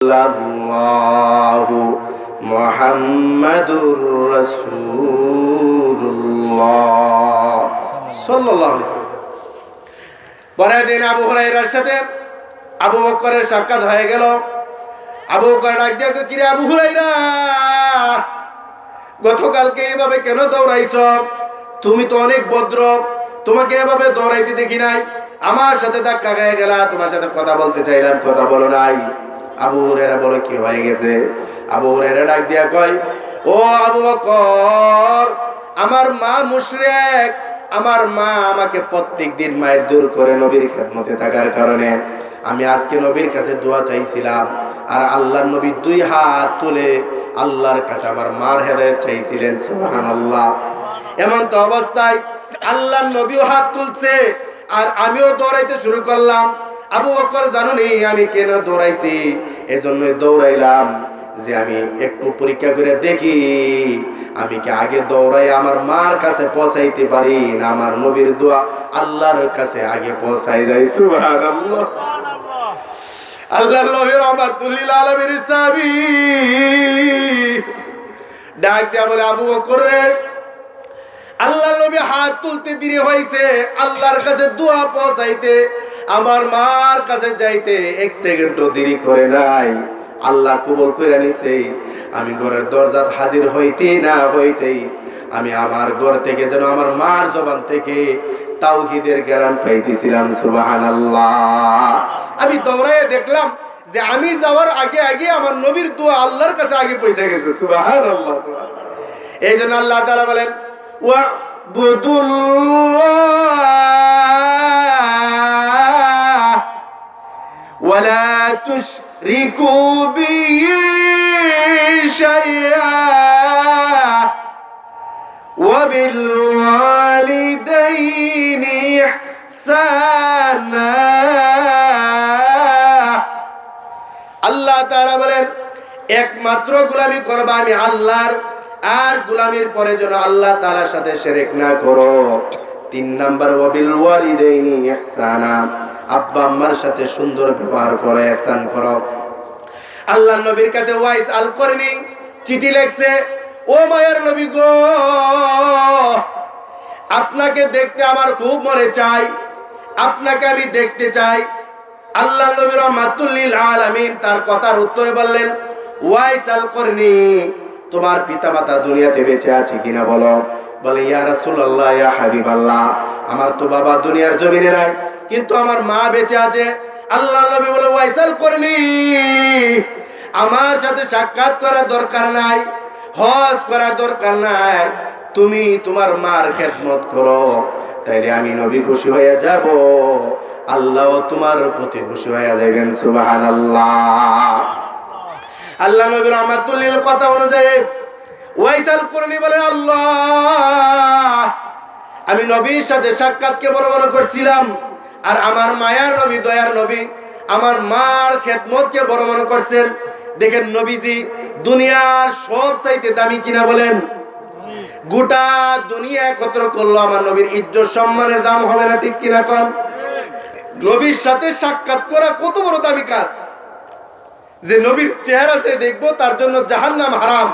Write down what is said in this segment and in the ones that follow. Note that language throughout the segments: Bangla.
আল্লাহু মুহাম্মাদুর রাসূলুল্লাহ সাল্লাল্লাহু আলাইহি ওয়াসাল্লাম। পরের দিন আবু হুরায়রার সাথে আবু বকরের সাক্ষাৎ হয়ে গেল। আবু বকর ডাক দিয়ে কই, কিরে আবু হুরায়রা, গতকালকে এইভাবে কেন দৌড়াইছো? তুমি তো অনেক ভদ্র, তোমাকে এভাবে দৌড়াইতে দেখি নাই। আমার সাথে ধাক্কা খেয়ে গেলা, তোমার সাথে কথা বলতে চাইলাম, কথা বলো নাই। আবু হুরায়রা বলে, কি হয়ে গেছে? আবু হুরায়রা ডাক দিয়া কয়, ও আবু বকর, আমার মা মুশরিক। আমার মা আমাকে প্রত্যেকদিন মায়ের দূর করে নবীর খেদমতে থাকার কারণে আমি আজকে নবীর কাছে দোয়া চাইছিলাম, আর আল্লাহর নবী দুই হাত তুলে আল্লাহর কাছে আমার মার হেদায়েত চাইছিলেন। সুবহানাল্লাহ। এমন তো অবস্থায় আল্লাহর নবীও হাত তুলছে আর আমিও দৌড়াইতে শুরু করলাম। আবু বকর জানো নি আমি কেন দৌড়াইছি? এজন্যই দৌড়াইলাম যে আমি একটু পরীক্ষা করে দেখি আমি কি আগে দৌড়াই আমার মার কাছে পৌঁছাইতে পারি না আমার নবীর দোয়া আল্লাহর কাছে আগে পৌঁছাই যায়। সুবহানাল্লাহ। আল্লাহর নবী রাহমাতুল লিল আলামিন সাহাবী ডাক দিয়া বলে, আবু বকর রে, আল্লাহর নবী হাত তুলতে দেরি হইছে, আল্লাহর কাছে দোয়া পৌঁছাইতে, আমার মার কাছে যাইতে এক সেকেন্ডও দেরি করে নাই। আল্লাহ কবুল করে নিছে। আমি ঘরের দরজাত হাজির হইতে না হইতেই আমি আমার ঘর থেকে যেন আমার মার জবান থেকে তাওহীদের জ্ঞান পাইতেছিলাম। সুবহানাল্লাহ। আমি দৌড়ায় দেখলাম যে আমি যাওয়ার আগে আগে আমার নবীর দোয়া আল্লাহর কাছে আগে পৌঁছে গেছে। সুবহানাল্লাহ। এই জন্য আল্লাহ তাআলা বলেন, ওয়াবুদুল্লাহ ওয়ালা তুশরিকু বিহি শাইআ ওয়াবিল ওয়ালিদাইনি ইহসানা। আল্লাহ তাআলা বলেন, একমাত্র গোলামি করবা আমি আল্লাহর, আর গোলামির পরে যেন আল্লাহ তাআলার সাথে শিরক না করো। 3 নাম্বার ওয়াবিল ওয়ালিদাইনি ইহসানা, আব্বা আম্মার সাথে সুন্দর ব্যবহার করো, ihsan করো। আল্লাহর নবীর কাছে ওয়াইস আল করনি চিঠি লিখছে, ও মায়ের নবী গো, আপনাকে দেখতে আমার খুব মনে চাই, আপনাকে আমি দেখতে চাই। আল্লাহর নবী রাহমাতুল লিল আলামিন তার কথার উত্তরে বললেন, ওয়াইস আল করনি, তোমার পিতামাতা দুনিয়াতে বেঁচে আছে কিনা বলো। বলে, ইয়া রাসূলুল্লাহ, ইয়া হাবিবাল্লাহ, আমার তো বাবা দুনিয়ার জমিনে নাই, কিন্তু আমার মা বেঁচে আছে। আল্লাহ নবী বলে, ওয়াইসাল করনি, আমার সাথে সাক্ষাৎ করার দরকার নাই, হজ করার দরকার নাই, তুমি তোমার মার খেদমত করো, তাইলে আমি নবী খুশি হয়ে যাব, আল্লাহ তোমার প্রতি খুশি হয়ে যাবেন। সুবহানাল্লাহ। আল্লাহ নবী রাহমাতুল লিল কথা অনুযায়ী ওয়াইসাল করনি বলে, আল্লাহ, আমি নবীর সাথে সাক্ষাৎকে বড় মনে করছিলাম, আর আমার মায়ার নবী, দয়ার নবী আমার মার খেদমতকে বড় মনে করছেন। দেখেন নবীজি দুনিয়ার সব চাইতে দামি কিনা বলেন? গোটা দুনিয়া একত্র করলো, আমার নবীর ইজ্জত সম্মানের দাম হবে না, ঠিক কিনা কোন? নবীর সাথে সাক্ষাৎ করা কত বড় দামি কাজ, যে নবীর চেহারা সে দেখবো তার জন্য জাহান্নাম হারাম,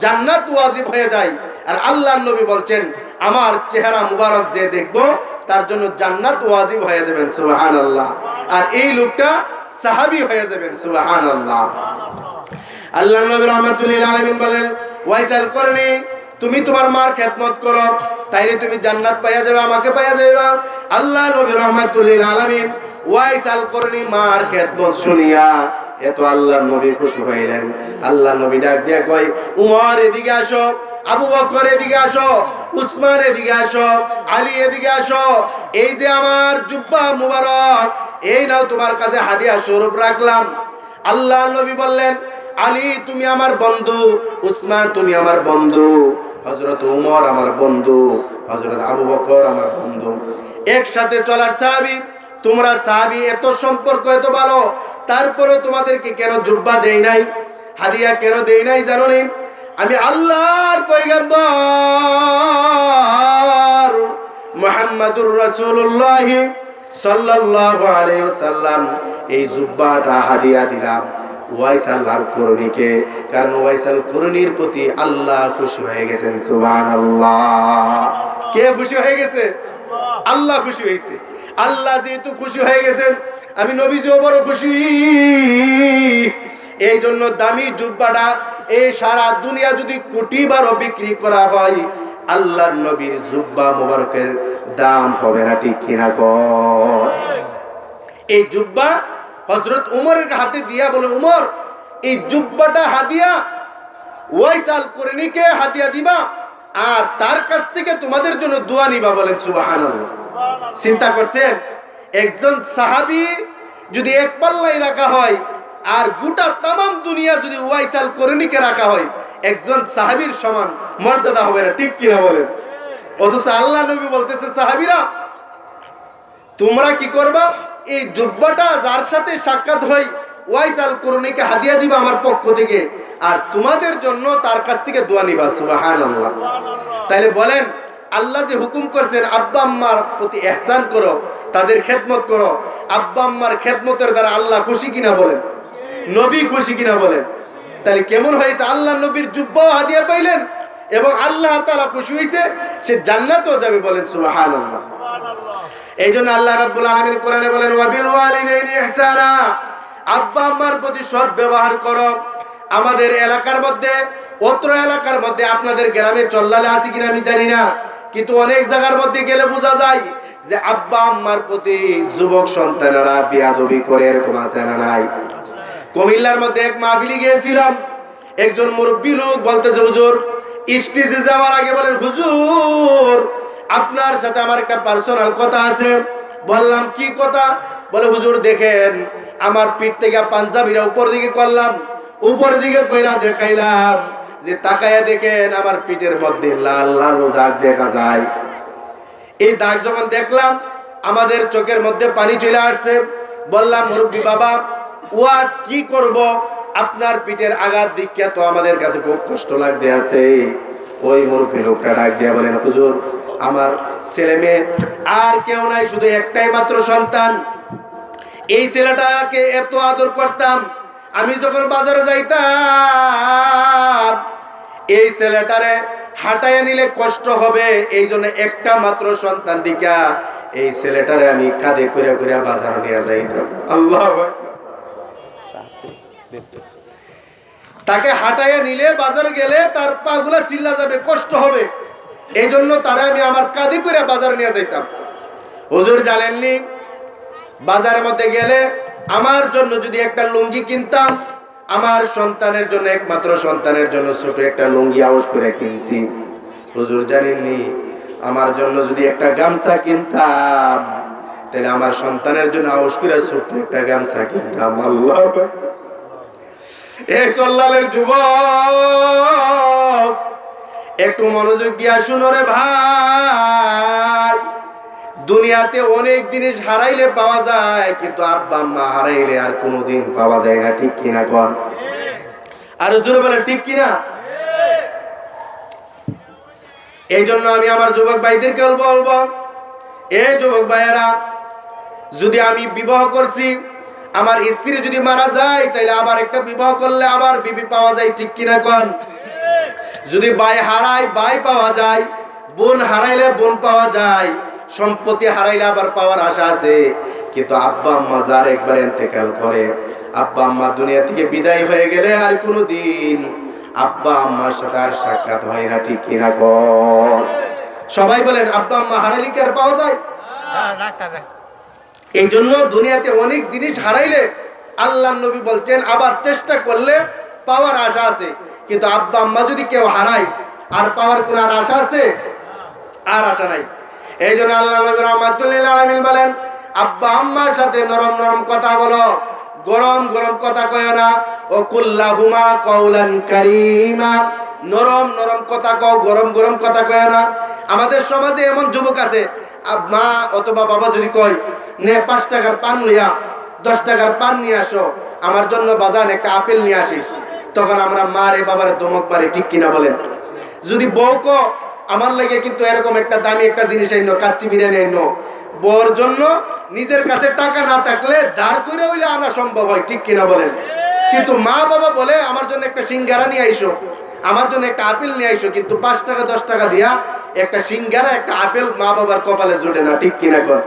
জান্নাত ওয়াজিব হয়ে যায়। আর আল্লাহর নবী বলছেন, আমার চেহারা মুবারক যে দেখবো তার জন্য জান্নাত ওয়াজিব হয়ে যাবেন। সুবহানাল্লাহ। আর এই লোকটা সাহাবী হয়ে যাবেন। সুবহানাল্লাহ। আল্লাহর নবী রাহমাতুল লিল আলামিন বলেন, ওয়াইসাল করনি, তুমি তোমার মার খেদমত করো, তাইলে তুমি জান্নাত পাইয়া যাবে, আমাকে পাইয়া যাবে। আল্লাহ নবী রাহমাতুল লিল আলামিন ওয়াইসাল করনি মার খেদমত শুনিয়া এত আল্লাহর নবী খুশি হইলেন। আল্লাহর নবী ডাক দিয়া কয়, উমর এদিকে আসো, আবু বকর এদিকে আসো, উসমান এদিকে আসো, আলী এদিকে আসো, এই যে আমার জুব্বা মুবারক, এই নাও তোমার কাছে হাদিয়া স্বরূপ রাখলাম। আল্লাহর নবী বললেন, আলী তুমি আমার বন্ধু, উসমান তুমি আমার বন্ধু, হযরত উমর আমার বন্ধু, হযরত আবু বকর আমার বন্ধু, একসাথে চলার সাহাবী তোমরা, সাহাবী এত সম্পর্ক এত ভালো, তারপরে তোমাদেরকে কেন জুব্বা দেই নাই, হাদিয়া কেন দেই নাই জানো নি? আমি আল্লাহর পয়গম্বর মুহাম্মাদুর রাসূলুল্লাহ সাল্লাল্লাহু আলাইহি ওয়াসাল্লাম এই জুব্বাটা হাদিয়া দিলাম। ওয়াইস আল্লাহর করণীকে, কারণ ওয়াইস আল করণীর প্রতি আল্লাহ খুশি হয়ে গেছেন। সুবহানাল্লাহ। কে খুশি হয়ে গেছে? আল্লাহ খুশি হয়েছে। আল্লাহ যেহেতু খুশি হয়ে গেছেন, আমি নবীজিও বড় খুশি। এই জন্য দামি জুব্বাটা এই সারা দুনিয়া যদি কোটি বারও বিক্রি করা হয়, আল্লাহর নবীর জুব্বা মোবারকের দাম হবে না, ঠিক কিনা কর? এই জুব্বা হযরত উমরের হাতে দিয়া বলে, উমর এই জুব্বাটা হাদিয়া ওয়াইস আল করণীকে হাদিয়া দিবা, আর তার কাছ থেকে তোমাদের জন্য দোয়া নিবা। বলেন সুবহানাল্লাহ। চিন্তা করছেন, একজন সাহাবী যদি এক পাল্লায় রাখা হয়, আর গোটা তামাম দুনিয়া যদি ওয়াইস আল করণীকে রাখা হয়, একজন সাহাবীর সমান মর্যাদা হবে না, ঠিক কিনা বলেন? অথচ আল্লাহ নবী বলতেছে, সাহাবীরা তোমরা কি করবা, এই জুব্বাটা যার সাথে সাক্ষাৎ হয় ওয়াইস আল করণীকে হাদিয়া দিবা আমার পক্ষ থেকে, আর তোমাদের জন্য তার কাছ থেকে দোয়া নিবা। সুবহানাল্লাহ। তাইলে বলেন, আল্লাহ যে হুকুম করছেন আব্বা আম্মার প্রতি ইহসান করো, তাদের খেদমত করো, আব্বা আম্মার খেদমতের দ্বারা আল্লাহ খুশি কিনা বলেন? নবী খুশি কিনা বলেন? তাহলে কেমন হয়েছে, আল্লাহ নবীর জুব্বাও হাদিয়া পাইলেন এবং আল্লাহ তাআলা খুশি হয়েছে, সে জান্নাতেও যাবে। বলেন সুবহানাল্লাহ। এই জন্য আল্লাহ রাব্বুল আলামিন কোরআনে বলেন, ওয়াবিল ওয়ালিদাইনি ইহসানা, আব্বা আম্মার প্রতি সৎ ব্যবহার করো। আমাদের এলাকার মধ্যে, অত্র এলাকার মধ্যে, আপনাদের গ্রামে চল্লালে আছে কিনা আমি জানি না, কিন্তু অনেক জায়গার মধ্যে গেলে বোঝা যায় যে আব্বা আম্মার প্রতি যুবক সন্তানেরা বেয়াদবি করে, এরকম আছে না নাই? কুমিল্লার মধ্যে এক মাহফিলে গিয়েছিলাম, একজন মুরব্বী লোক বলতেছে, হুজুর স্টেজে যাওয়ার আগে বলেন, হুজুর আপনার সাথে আমার একটা পার্সোনাল কথা আছে। বললাম কি কথা? বলে, হুজুর দেখেন আমার পিঠ থেকে পাঞ্জাবিটা উপর দিকে করলাম, উপর দিকে কইরা দেখাইলাম যে তাকায়া দেখেন আমার পিঠের মধ্যে লাল লাল দাগ দেখা যায়। এই দাগ যখন দেখলাম আমাদের চোখের মধ্যে পানি চলে আসছে। বললাম, মুরব্বী বাবা ওয়াজ কি করব, আপনার পিঠের আঘাত দিকে তো আমাদের কাছে খুব কষ্ট লাগতে আছে। ওই মুরব্বী লোকটা ডাক দিয়া বলেন, হুজুর আমার ছেলে মেয়ে আর কেউ নাই, শুধু একটাই মাত্র সন্তান। এই ছেলেটাকে এত আদর করতাম, আমি যখন বাজারে যাইতাম এই ছেলেটারে হাঁটাইয়া নিলে কষ্ট হবে, এই জন্য একটা মাত্র সন্তান দিকা এই ছেলেটারে আমি কাঁধে করে করে বাজারে নিয়ে যাইতাম। আল্লাহু আকবার। তাকে হাঁটাইয়া নিলে বাজারে গেলে তার পাগুলা চিল্লা যাবে, কষ্ট হবে, এই জন্য তারা আমি আমার কাঁধে করে বাজারে নিয়ে যাইতাম। হুজুর জানেননি, বাজারের মধ্যে গেলে আমার জন্য যদি একটা লুঙ্গি কিনতাম, আমার সন্তানের জন্য, একমাত্র সন্তানের জন্য ছোট একটা লুঙ্গি আউশ করে কিনছি। হুজুর জানেননি, আমার জন্য যদি একটা গামছা কিনতাম, তাহলে আমার সন্তানের জন্য আউশ করে ছোট একটা গামছা কিনতাম। আল্লাহ। এই চল্লালের যুবক একটু মনোযোগ দিয়া শুনো রে ভাই, দুনিয়াতে অনেক জিনিস হারাইলে পাওয়া যায়, কিন্তু আব্বা আম্মা হারাইলে আর কোনোদিন পাওয়া যায় না, ঠিক কিনা কোন? আর জোরে বলেন ঠিক কিনা? এই জন্য আমি আমার যুবক ভাইদেরকে বলবো, এই যুবক ভাইয়েরা, যদি আমি বিবাহ করছি, আমার স্ত্রী যদি মারা যায়, তাহলে আবার একটা বিবাহ করলে আবার বিবি পাওয়া যায়, ঠিক কিনা কোন? যদি ভাই হারাই ভাই পাওয়া যায়, বোন হারাইলে বোন পাওয়া যায়, সম্পত্তি হারাইলে আবার পাওয়ার আশা আছে। কিন্তু আব্বা আম্মা যার একবার ইন্তেকাল করে, আব্বা আম্মা দুনিয়া থেকে বিদায় হয়ে গেলে আর কোনোদিন আব্বা আম্মার সাথে আর সাক্ষাৎ হয় না, ঠিক কিনা কোন? সবাই বলেন, আব্বা আম্মা হারাইলে কি আর পাওয়া যায়? এই জন্য দুনিয়াতে অনেক জিনিস হারাইলে আল্লাহ নবী বলছেন আবার চেষ্টা করলে পাওয়ার আশা আছে। কিন্তু আব্বা আম্মা যদি কেউ হারায়, আর পাওয়ার কোন আর আশা আছে? আর আশা নাই। এই জন্য আল্লাহ নবী রাহমাতুল লিল আলামিন বলেন, আব্বা আম্মার সাথে নরম নরম কথা বলো, গরম গরম কথা কয় না। ও কুল্লাহুমা কাওলান কারীমা, নরম নরম কথা কও, গরম গরম কথা কয় না। আমাদের সমাজে এমন যুবক আছে, মা অথবা বাবা যদি কয়, নে 5 টাকার পান লইয়া 10 টাকার পান নিয়ে আসো, আমার জন্য বাজান একটা আপেল নিয়ে আসিস, তখন আমরা মারে বাবার ধমক মারি, ঠিক কিনা বলেন? যদি বউ কো, আমার লাগে কিন্তু এরকম একটা দামি একটা জিনিস আইনো, কাচ্চি বিরিয়ানি আইনো, বউর জন্য নিজের কাছে টাকা না থাকলে ধার করে হইলে আনা সম্ভব হয়, ঠিক কিনা বলেন? কিন্তু মা বাবা বলে আমার জন্য একটা সিঙ্গারা নিয়ে আইসো, আমার জন্য একটা আপেল নিয়ে আইসো, কিন্তু 5 টাকা 10 টাকা দিয়া একটা সিঙ্গারা একটা আপেল মা বাবার কপালে জুটে না, ঠিক কিনা কর?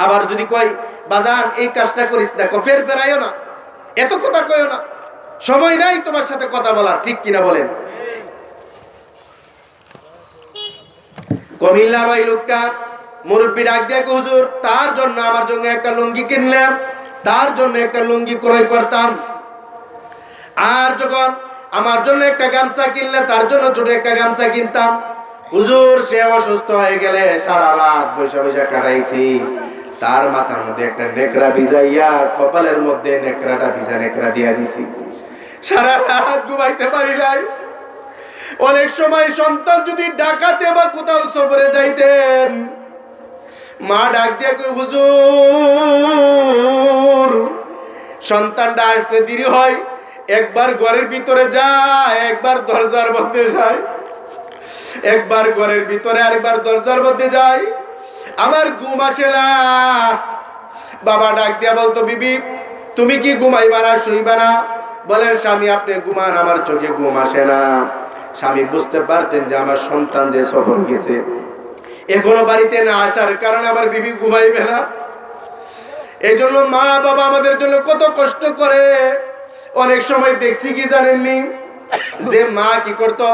আবার যদি কয় বাজান এই কাজটা করিস না, ফের ফেরাইও না, এত কথা কইও না, সময় নাই তোমার সাথে কথা বলার, ঠিক কিনা বলেন? কুমিল্লার ওই লোকটা মুরব্বী ডাক দিয়ে হুজুর তার জন্য আমার জন্য একটা লুঙ্গি কিনলাম, তার জন্য একটা লুঙ্গি ক্রয় করতাম, আর যখন আমার জন্য একটা গামছা কিনলে তার জন্য ছোট একটা গামছা কিনতাম। হুজুর সে অসুস্থ হয়ে গেলে সারা রাত বৈশা বৈশা কাটাইছি, তার মাথার মধ্যে একটা নেকড়া ভিজাইয়া কপালের মধ্যে নেকড়াটা ভিজা নেকড়া দিয়া দিছি, সারা রাত ঘুমাইতে পারি নাই। অনেক সময় সন্তান যদি ডাকাতে বা কোথাও সফরে যাইতেন, মা ডাক দিয়ে কই হুজুর সন্তানটা আসতে দেরি হয়, একবার ঘরের ভিতরে যায়, একবার দরজার মধ্যে যায়, একবার ঘরের ভিতরে আরেকবার দরজার মধ্যে যায়, আমার ঘুম আসে না। বাবা ডাক দিয়া বলতো বিবি তুমি কি ঘুমাইবা না শুইবা না? বলেন স্বামী আপনি ঘুমান, আমার চোখে ঘুম আসে না। স্বামী বুঝতে পারতেন যে আমার সন্তান যে সফর গেছে, এখনো বাড়িতে না আসার কারণে আমার বিবি ঘুমাইবে না। এই জন্য মা বাবা আমাদের জন্য কত কষ্ট করে। অনেক সময় দেখছি কি জানেননি, যে মা কি করতো,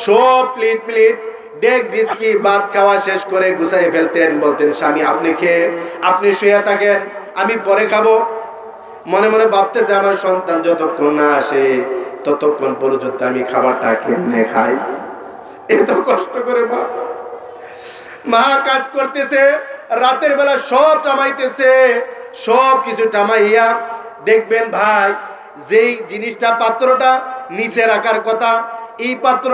সব প্লেট প্লেট ডেক ডিস্কি ভাত খাওয়া শেষ করে গুছাই ফেলতেন, বলতেন স্বামী আপনি খেয়ে আপনি শুয়ে থাকেন, আমি পরে খাবো। মনে মনে ভাবতেছে আমার সন্তান যতক্ষণ না আসে ততক্ষণ পর্যন্ত আমি খাবারটা কেমনে খাই। এত কষ্ট করে মা কাজ করতেছে, রাতের বেলা সব টামাইতেছে, সব কিছু টামাইয়া দেখবেন ভাই যেই জিনিসটা পাত্রটা নিচে রাখার কথা, এই পাত্র